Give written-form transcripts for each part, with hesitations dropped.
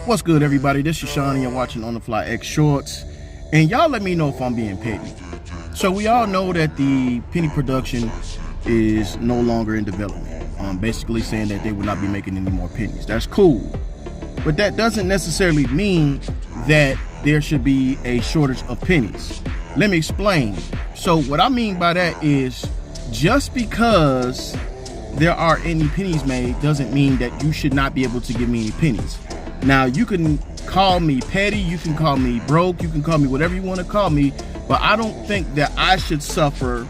What's good, everybody? This is Sean and you're watching On The Fly X Shorts. And y'all let me know if I'm being petty. So we all know that the penny production is no longer in development. Basically saying that they will not be making any more pennies. That's cool. But that doesn't necessarily mean that there should be a shortage of pennies. Let me explain. So what I mean by that is just because there are any pennies made doesn't mean that you should not be able to give me any pennies. Now, you can call me petty, you can call me broke, you can call me whatever you want to call me, but I don't think that I should suffer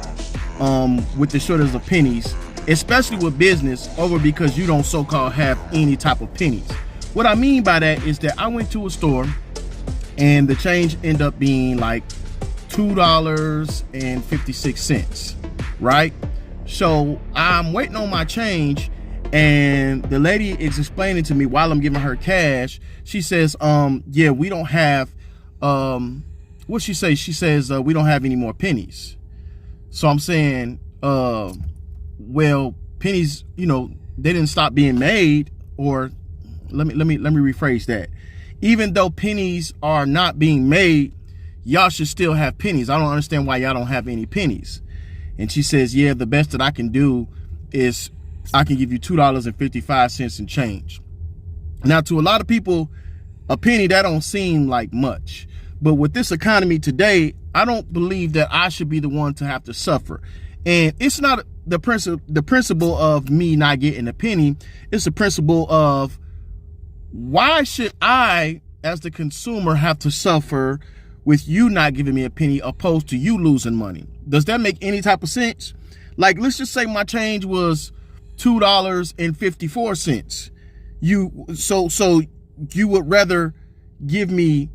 with the shortage of pennies, especially with business, over because you don't so-called have any type of pennies. What I mean by that is that I went to a store and the change ended up being like $2.56, right? So I'm waiting on my change, and the lady is explaining to me while I'm giving her cash. She says, yeah, we don't have, what she say? She says, we don't have any more pennies. So I'm saying, well, pennies, you know, they didn't stop being made. Or let me rephrase that. Even though pennies are not being made, y'all should still have pennies. I don't understand why y'all don't have any pennies. And she says, yeah, the best that I can do is I can give you $2.55 and change. Now, to a lot of people, a penny, that don't seem like much. But with this economy today, I don't believe that I should be the one to have to suffer. And it's not the principle of me not getting a penny. It's the principle of, why should I, as the consumer, have to suffer with you not giving me a penny opposed to you losing money? Does that make any type of sense? Like, let's just say my change was $2.54. So you would rather give me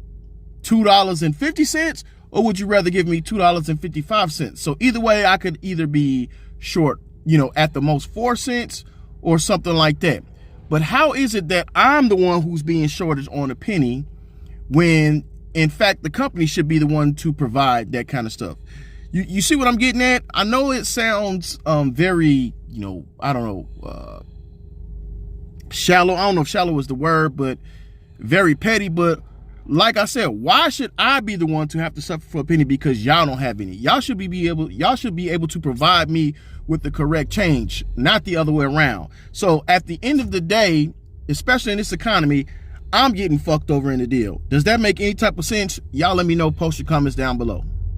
$2.50, or would you rather give me $2.55? So either way, I could either be short, you know, at the most 4 cents or something like that. But how is it that I'm the one who's being shorted on a penny when in fact the company should be the one to provide that kind of stuff? You see what I'm getting at? I know it sounds very, you know, I don't know, shallow. I don't know if shallow is the word, but very petty. But like I said, why should I be the one to have to suffer for a penny because y'all don't have any? Y'all should be able to provide me with the correct change, not the other way around. So at the end of the day, especially in this economy, I'm getting fucked over in the deal. Does that make any type of sense? Y'all let me know. Post your comments down below.